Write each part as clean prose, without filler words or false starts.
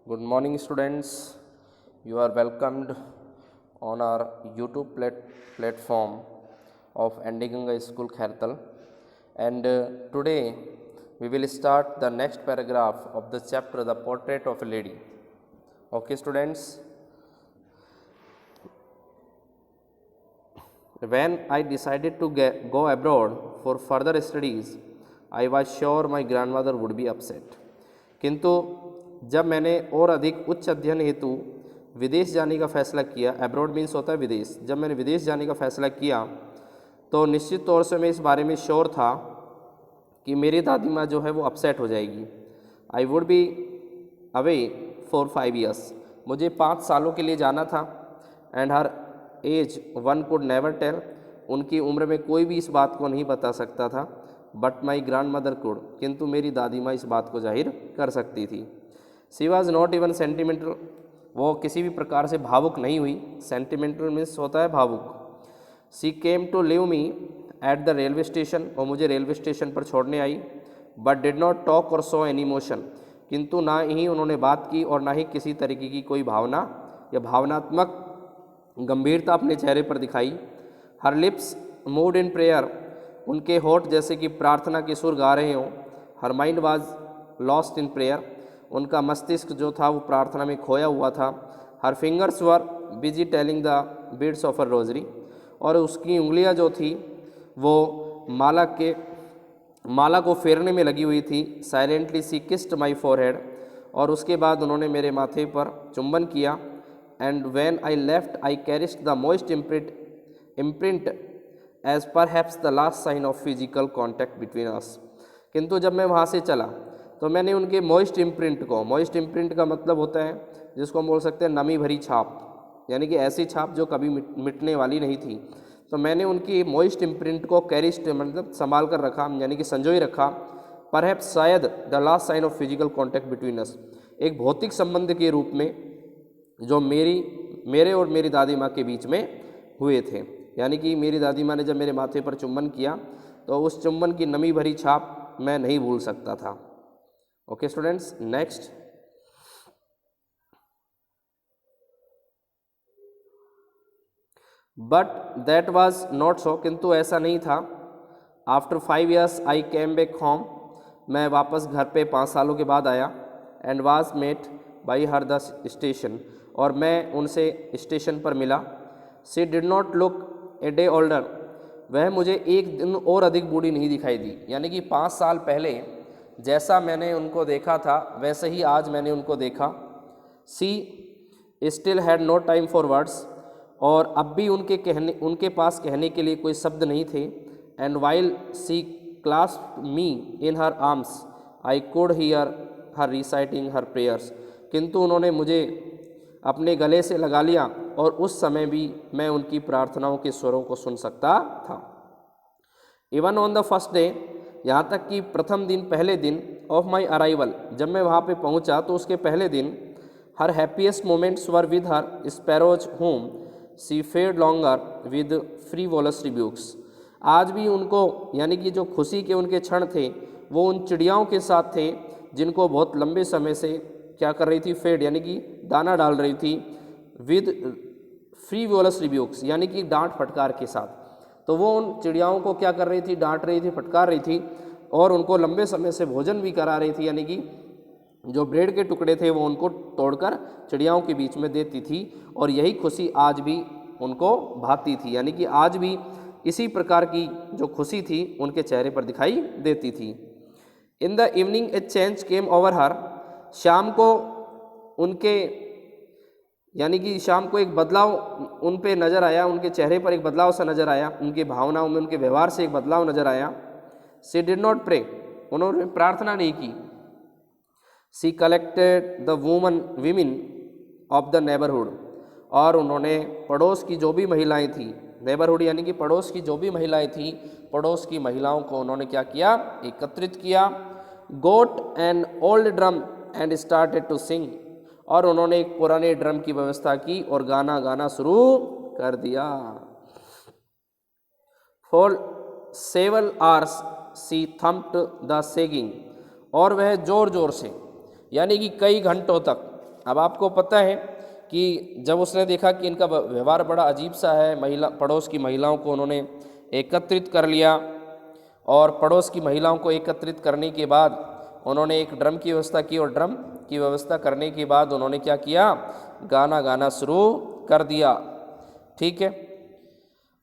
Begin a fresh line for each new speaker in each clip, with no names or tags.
Good morning, students. You are welcomed on our YouTube platform of Andiganga School, Khartal. And today we will start the next paragraph of the chapter, The Portrait of a Lady. Okay, students. When I decided to go abroad for further studies, I was sure my grandmother would be upset. किंतु जब मैंने और अधिक उच्च अध्ययन हेतु विदेश जाने का फ़ैसला किया, एब्रॉड मीन्स होता है विदेश, जब मैंने विदेश जाने का फ़ैसला किया तो निश्चित तौर से मैं इस बारे में श्योर था कि मेरी दादी माँ जो है वो अपसेट हो जाएगी. I would be away for 5 years. मुझे 5 सालों के लिए जाना था. And her age one could never tell. उनकी उम्र में कोई भी इस बात को नहीं बता सकता था. But my grand mother could. किंतु मेरी दादी माँ इस बात को जाहिर कर सकती थी. She was not even sentimental. वो किसी भी प्रकार से भावुक नहीं हुई. सेंटिमेंटल मीन्स होता है भावुक. She came to leave me at the railway station. और मुझे रेलवे स्टेशन पर छोड़ने आई. But did not talk or show any emotion. किंतु ना ही उन्होंने बात की और ना ही किसी तरीके की कोई भावना या भावनात्मक गंभीरता अपने चेहरे पर दिखाई. हर लिप्स मूव्ड इन प्रेयर. उनके होठ जैसे कि प्रार्थना के सुर गा रहे हों. Her mind was lost in prayer. उनका मस्तिष्क जो था वो प्रार्थना में खोया हुआ था. हर fingers were busy telling the beads of a rosary. और उसकी उंगलियां जो थी वो माला को फेरने में लगी हुई थी. Silently she kissed my forehead. और उसके बाद उन्होंने मेरे माथे पर चुंबन किया. And when I left I caressed the moist imprint as perhaps the last sign of physical contact between us. किंतु जब मैं वहाँ से चला तो मैंने उनके मॉइस्ट इम्प्रिंट को, मॉइस्ट इम्प्रिंट का मतलब होता है जिसको हम बोल सकते हैं नमी भरी छाप, यानी कि ऐसी छाप जो कभी मिटने वाली नहीं थी. तो मैंने उनकी मॉइस्ट इम्प्रिंट को कैरिस्ट मतलब संभाल कर रखा, यानी कि संजोए रखा. परहैप्स शायद the last sign of physical contact between us, एक भौतिक संबंध के रूप में जो मेरे और मेरी दादी माँ के बीच में हुए थे. यानी कि मेरी दादी माँ ने जब मेरे माथे पर चुंबन किया तो उस चुंबन की नमी भरी छाप मैं नहीं भूल सकता था. Okay students, next. But that was not so. किंतु ऐसा नहीं था. After 5 years I came back home. मैं वापस घर पे 5 सालों के बाद आया. And was met by her the station. और मैं उनसे स्टेशन पर मिला. She did not look a day older. वह मुझे एक दिन और अधिक बूढ़ी नहीं दिखाई दी. यानी कि 5 साल पहले जैसा मैंने उनको देखा था वैसे ही आज मैंने उनको देखा. She still had no time for words. और अब भी उनके पास कहने के लिए कोई शब्द नहीं थे. And while she clasped me in her arms I could hear her reciting her prayers. किंतु उन्होंने मुझे अपने गले से लगा लिया और उस समय भी मैं उनकी प्रार्थनाओं के स्वरों को सुन सकता था. Even on the first day, यहाँ तक कि प्रथम दिन, पहले दिन ऑफ माई अराइवल, जब मैं वहाँ पे पहुँचा तो उसके पहले दिन, her happiest moments were with her sparrows whom she fed longer with frivolous rebukes. आज भी उनको, यानी कि जो खुशी के उनके क्षण थे वो उन चिड़ियाओं के साथ थे जिनको बहुत लंबे समय से क्या कर रही थी, फेड यानी कि दाना डाल रही थी, विद फ्रीवोलस रिब्यूक्स यानी कि डांट फटकार के साथ. तो वो उन चिड़ियाओं को क्या कर रही थी, डांट रही थी, फटकार रही थी और उनको लंबे समय से भोजन भी करा रही थी. यानी कि जो ब्रेड के टुकड़े थे वो उनको तोड़कर चिड़ियाओं के बीच में देती थी. और यही खुशी आज भी उनको भाती थी. यानी कि आज भी इसी प्रकार की जो खुशी थी उनके चेहरे पर दिखाई देती थी. इन the evening A change came over हर. शाम को उनके, यानी कि शाम को एक बदलाव उन पे नज़र आया, उनके चेहरे पर एक बदलाव सा नज़र आया, उनकी भावनाओं में, उनके व्यवहार से एक बदलाव नज़र आया. She did not pray. उन्होंने प्रार्थना नहीं की. She collected the women of the neighbourhood. और उन्होंने पड़ोस की जो भी महिलाएं थी, नेबरहुड यानी कि पड़ोस की जो भी महिलाएं थी, पड़ोस की महिलाओं को उन्होंने क्या किया, एकत्रित किया. Got an old drum and started to sing. और उन्होंने एक पुराने ड्रम की व्यवस्था की और गाना शुरू कर दिया. For several hours she thumped the sagging. और वह जोर जोर से, यानी कि कई घंटों तक अब आपको पता है कि जब उसने देखा कि इनका व्यवहार बड़ा अजीब सा है, पड़ोस की महिलाओं को उन्होंने एकत्रित कर लिया, और पड़ोस की महिलाओं को एकत्रित करने के बाद उन्होंने एक ड्रम की व्यवस्था की, और ड्रम की व्यवस्था करने के बाद उन्होंने क्या किया, गाना गाना शुरू कर दिया। ठीक है।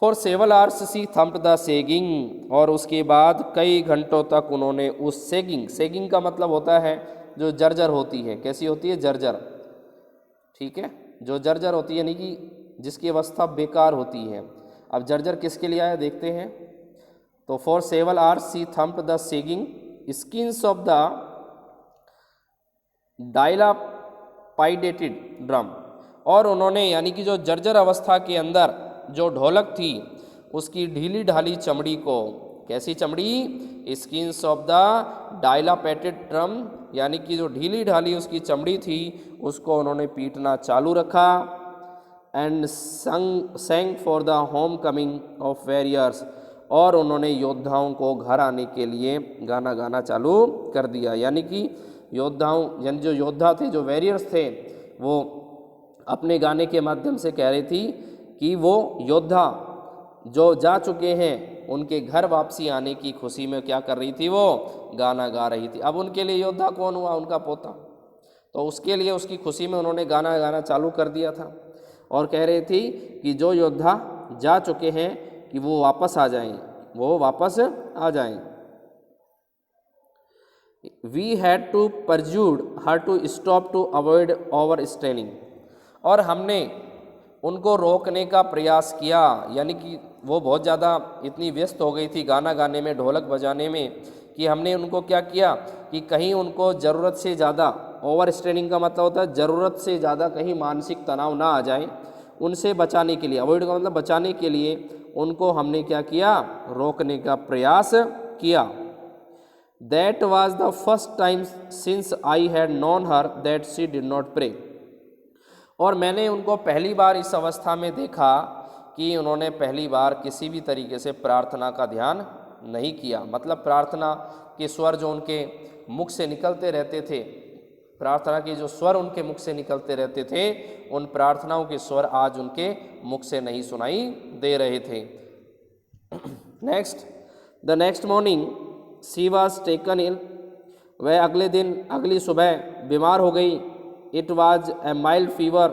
For several hours she thumped the sagging, और उसके बाद कई घंटों तक उन्होंने उस सेगिंग का मतलब होता है जो जर्जर होती है। कैसी होती है? जर्जर। ठीक है, जो जर्जर होती है यानी कि जिसकी अवस्था बेकार होती है। अब जर्जर किसके लिए आया देखते हैं। तो for several hours she thumped the sagging skins of the dilapidated drum, और उन्होंने यानी कि जो जर्जर अवस्था के अंदर जो ढोलक थी उसकी ढीली ढाली चमड़ी को, कैसी चमड़ी? स्किन्स ऑफ द डायलापेटेड ड्रम, यानी कि जो ढीली ढाली उसकी चमड़ी थी उसको उन्होंने पीटना चालू रखा। And saying for the home coming of warriors, और उन्होंने योद्धाओं को घर आने के लिए गाना गाना चालू कर दिया। यानी कि यानी जो योद्धा थे, जो वॉरियर्स थे, वो अपने गाने के माध्यम से कह रही थी कि वो योद्धा जो जा चुके हैं उनके घर वापसी आने की खुशी में क्या कर रही थी? वो गाना गा रही थी। अब उनके लिए योद्धा कौन हुआ? उनका पोता। तो उसके लिए, उसकी खुशी में उन्होंने गाना गाना चालू कर दिया था, और कह रही थी कि जो योद्धा जा चुके हैं कि वो वापस आ जाएं, वो वापस आ जाएं। We had to persuade her to stop to avoid overstraining, और हमने उनको रोकने का प्रयास किया। यानी कि वो बहुत ज़्यादा इतनी व्यस्त हो गई थी गाना गाने में, ढोलक बजाने में, कि हमने उनको क्या किया कि कहीं उनको ज़रूरत से ज़्यादा, ओवर स्ट्रेनिंग का मतलब होता है ज़रूरत से ज़्यादा कहीं मानसिक तनाव ना आ जाए, उनसे बचाने के लिए, अवॉइड का मतलब बचाने के लिए उनको हमने क्या किया? रोकने का प्रयास किया। That was the first time since I had known her that she did not pray, और मैंने उनको पहली बार इस अवस्था में देखा कि उन्होंने पहली बार किसी भी तरीके से प्रार्थना का ध्यान नहीं किया। मतलब प्रार्थना के स्वर जो उनके मुख से निकलते रहते थे, प्रार्थना के जो स्वर उनके मुख से निकलते रहते थे, उन प्रार्थनाओं के स्वर आज उनके मुख से नहीं सुनाई दे रहे थे। The next morning she was taken ill, वह अगले दिन, अगली सुबह बीमार हो गई। It was a mild fever,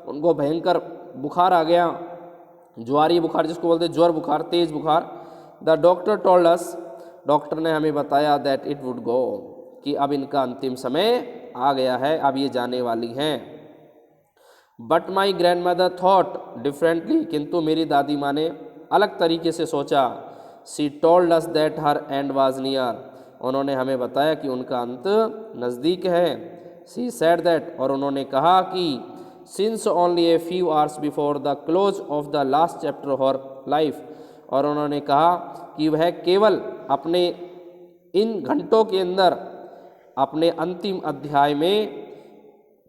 उनको भयंकर बुखार आ गया, ज्वारी बुखार जिसको बोलते हैं, ज्वर बुखार, तेज बुखार। The doctor told us, doctor ने हमें बताया दैट इट वुड गो, कि अब इनका अंतिम समय आ गया है, अब ये जाने वाली हैं। But my grand mother thought differently, किंतु मेरी दादी माँ ने अलग तरीके से सोचा। सी told us that her and was near, उन्होंने हमें बताया कि उनका अंत नज़दीक है। सी सेड दैट, और उन्होंने कहा कि since only a few hours before the close of the last chapter of her life, और उन्होंने कहा कि वह केवल अपने इन घंटों के अंदर अपने अंतिम अध्याय में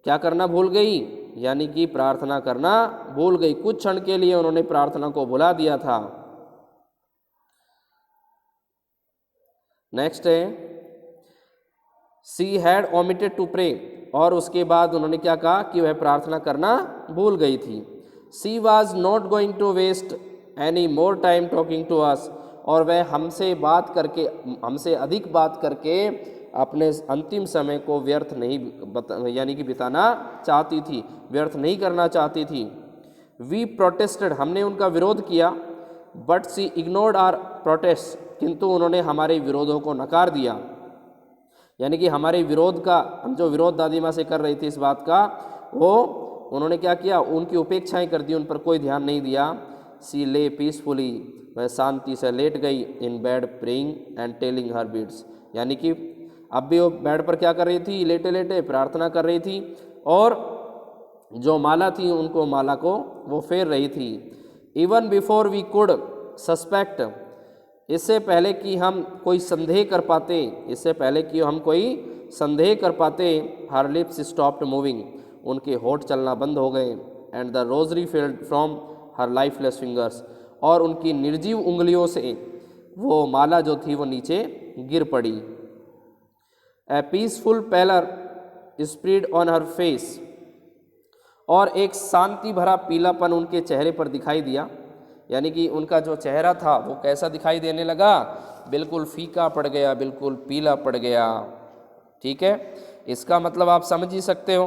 क्या करना भूल गई? यानी कि प्रार्थना करना भूल गई। कुछ क्षण के लिए उन्होंने प्रार्थना को भुला दिया था। नेक्स्ट है she had omitted to pray, और उसके बाद उन्होंने क्या कहा कि वह प्रार्थना करना भूल गई थी। She was not going to waste any more time talking to us, और वह हमसे बात करके, हमसे अधिक बात करके अपने अंतिम समय को व्यर्थ नहीं यानी कि बिताना चाहती थी, व्यर्थ नहीं करना चाहती थी। वी प्रोटेस्टेड, हमने उनका विरोध किया। But she ignored our protest, किंतु उन्होंने हमारे विरोधों को नकार दिया। यानी कि हमारे विरोध का, हम जो विरोध दादी माँ से कर रही थी इस बात का, वो उन्होंने क्या किया? उनकी उपेक्षाएं कर दी, उन पर कोई ध्यान नहीं दिया। सी ले पीसफुली, वह शांति से लेट गई। In bed praying and telling her beads, यानी कि अब भी वो बेड पर क्या कर रही थी? लेटे लेटे प्रार्थना कर रही थी, और जो माला थी उनको, माला को वो फेर रही थी। Even before we could suspect, इससे पहले कि हम कोई संदेह कर पाते, इससे पहले कि हम कोई संदेह कर पाते, हर लिप्स स्टॉप्ड मूविंग, उनके होठ चलना बंद हो गए। And the rosary failed from her lifeless fingers, और उनकी निर्जीव उंगलियों से वो माला जो थी वो नीचे गिर पड़ी। A peaceful pallor spread on her face, और एक शांति भरा पीलापन उनके चेहरे पर दिखाई दिया, यानी कि उनका जो चेहरा था वो कैसा दिखाई देने लगा, बिल्कुल फीका पड़ गया, बिल्कुल पीला पड़ गया। ठीक है, इसका मतलब आप समझ ही सकते हो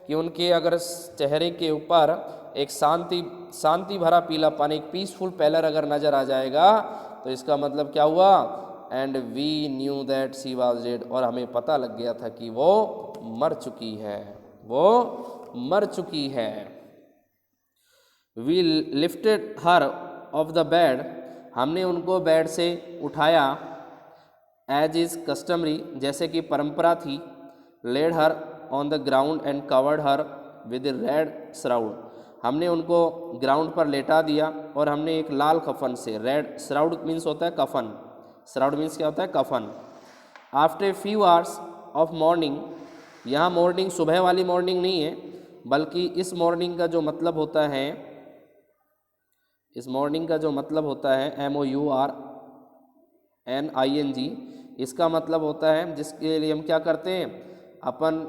कि उनके अगर चेहरे के ऊपर एक शांति भरा पीलापन, एक पीसफुल पैलर अगर नज़र आ जाएगा तो इसका मतलब क्या हुआ, and we knew that she was dead, और हमें पता लग गया था कि वो मर चुकी है, वो मर चुकी है। We lifted her off the bed, हमने उनको बेड से उठाया, एज इज़ कस्टमरी, जैसे कि परंपरा थी, laid her on the ground and covered her with red shroud, हमने उनको ग्राउंड पर लेटा दिया और हमने एक लाल कफन से, रेड श्राउड मीन्स होता है कफन, श्राउड मीन्स क्या होता है, कफन। After few hours of morning, यहाँ मॉर्निंग सुबह वाली मॉर्निंग नहीं है, बल्कि इस मॉर्निंग का जो मतलब होता है, इस मॉर्निंग का जो मतलब होता है MOURNING, इसका मतलब होता है जिसके लिए हम क्या करते हैं, अपन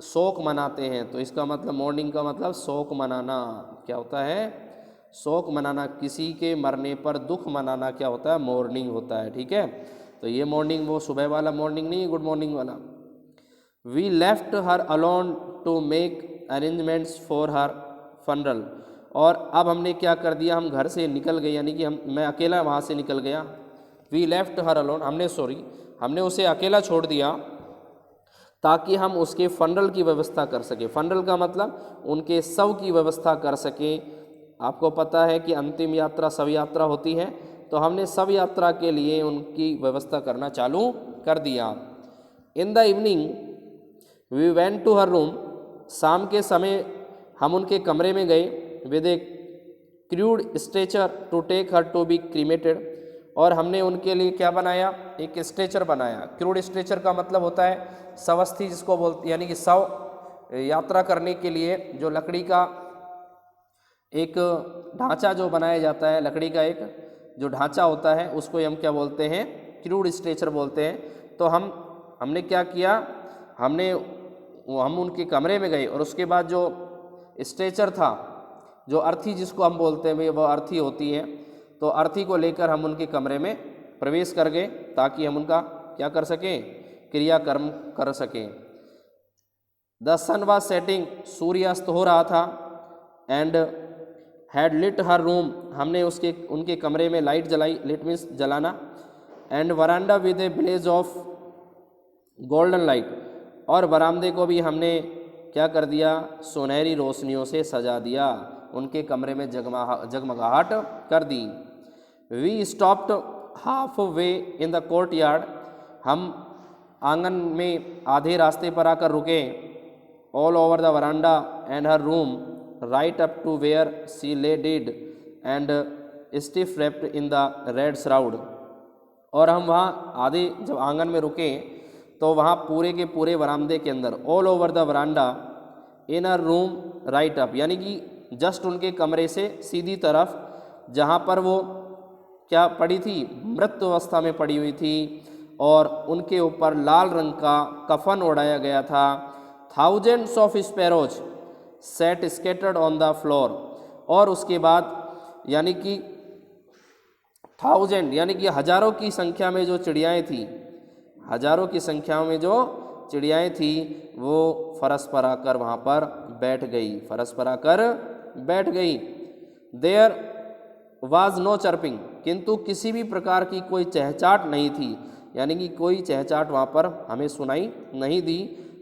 शोक मनाते हैं। तो इसका मतलब मॉर्निंग का मतलब शोक मनाना, क्या होता है, शोक मनाना, किसी के मरने पर दुख मनाना क्या होता है, मॉर्निंग होता है। ठीक है, तो ये मॉर्निंग वो सुबह वाला मॉर्निंग नहीं है, गुड मॉर्निंग वाला। We left her alone to make arrangements for her funeral, और अब हमने क्या कर दिया, हम घर से निकल गए, यानी कि मैं अकेला वहाँ से निकल गया। वी लेफ्ट हर अलोन, हमने उसे अकेला छोड़ दिया ताकि हम उसके फनरल की व्यवस्था कर सकें। फनरल का मतलब उनके शव की व्यवस्था कर सकें। आपको पता है कि अंतिम यात्रा शव यात्रा होती है, तो हमने शव यात्रा के लिए उनकी व्यवस्था करना चालू कर दिया। In the evening we went to her room, शाम के समय हम उनके कमरे में गए, with a crude stretcher to take her to be cremated, और हमने उनके लिए क्या बनाया, एक स्ट्रेचर बनाया। क्रूड स्ट्रेचर का मतलब होता है शवस्थी जिसको बोलते, यानी कि शव यात्रा करने के लिए जो लकड़ी का एक ढांचा जो बनाया जाता है, लकड़ी का एक जो ढांचा होता है उसको हम क्या बोलते हैं, क्रूड स्ट्रेचर बोलते हैं। तो हमने क्या किया, हम उनके कमरे में गए और उसके बाद जो स्ट्रेचर था, जो अर्थी जिसको हम बोलते हैं, वो अर्थी होती है, तो अर्थी को लेकर हम उनके कमरे में प्रवेश कर गए ताकि हम उनका क्या कर सकें, क्रियाकर्म कर सकें। द सन वाज सेटिंग, सूर्य अस्त हो रहा था, and had lit her room, हमने उनके कमरे में लाइट जलाई, लिट मीन्स जलाना, and veranda with a blaze of golden light, और बरामदे को भी हमने क्या कर दिया, सुनहरी रोशनियों से सजा दिया, उनके कमरे में जगमगाहट कर दी। We stopped halfway in the courtyard, हम आंगन में आधे रास्ते पर आकर रुके। All over the verandah and her room, right up to where she lay dead and stiff wrapped in the red shroud, और हम वहाँ आधे जब आंगन में रुके तो वहाँ पूरे के पूरे वरामदे के अंदर, all over the veranda in a room right up, यानी कि जस्ट उनके कमरे से सीधी तरफ, जहाँ पर वो क्या पड़ी थी, मृत अवस्था में पड़ी हुई थी, और उनके ऊपर लाल रंग का कफन ओढ़ाया गया था। Thousands of sparrows set scattered on the floor, और उसके बाद यानी कि थाउजेंड यानी कि हजारों की संख्या में जो चिड़ियाएँ थी, हजारों की संख्या में जो चिड़ियाएँ थी वो फरस पर आकर वहाँ पर बैठ गई, फरस पर आकर बैठ गई। देयर वाज नो चर्पिंग, किंतु किसी भी प्रकार की कोई चहचाट नहीं थी, यानी कि कोई चहचाट वहाँ पर हमें सुनाई नहीं दी।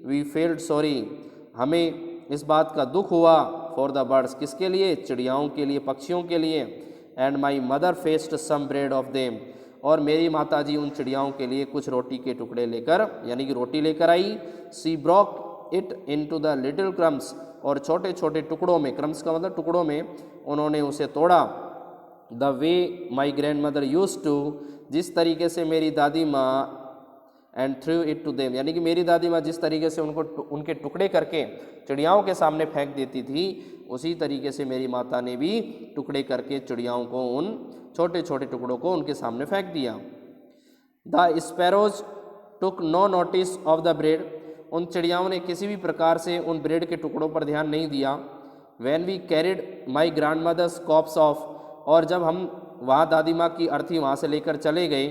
वी फेल्ड सॉरी, हमें इस बात का दुख हुआ, फॉर द बर्ड्स, किसके लिए, चिड़ियाओं के लिए, पक्षियों के लिए। And my mother fetched some bread of them, और मेरी माताजी उन चिड़ियाओं के लिए कुछ रोटी के टुकड़े लेकर, यानी कि रोटी लेकर आई। She broke it into the little crumbs, और छोटे छोटे टुकड़ों में, क्रम्स का मतलब टुकड़ों में, उन्होंने उसे तोड़ा। The way my grandmother used to, जिस तरीके से मेरी दादी माँ, and threw it to them, यानी कि मेरी दादी माँ जिस तरीके से उनको उनके टुकड़े करके चिड़ियाओं के सामने फेंक देती थी, उसी तरीके से मेरी माता ने भी टुकड़े करके चिड़ियाओं को, उन छोटे छोटे टुकड़ों को उनके सामने फेंक दिया। The sparrows took no notice of the bread, उन चिड़ियाओं ने किसी भी प्रकार से उन ब्रेड के टुकड़ों पर ध्यान नहीं दिया। When we carried my grandmother's corpse off, और जब हम वहाँ दादी माँ की अर्थी वहाँ से लेकर चले गए,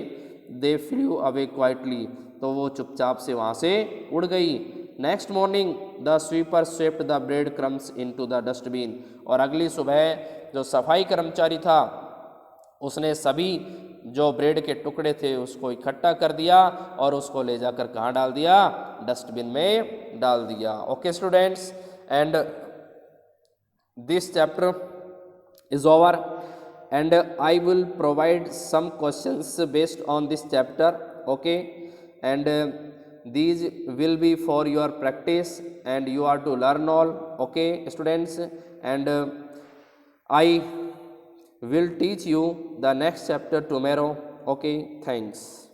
दे फ्लू अवे क्वाइटली, तो वो चुपचाप से वहाँ से उड़ गई। Next morning the sweeper swept the bread crumbs into the dustbin, और अगली सुबह जो सफाई कर्मचारी था उसने सभी जो ब्रेड के टुकड़े थे उसको इकट्ठा कर दिया और उसको ले जाकर कहाँ डाल दिया, डस्टबिन में डाल दिया। Okay students, and this chapter is over, and I will provide some questions based on this chapter. Okay, and these will be for your practice and you are to learn all. Okay students, and I will teach you the next chapter tomorrow. Okay, thanks.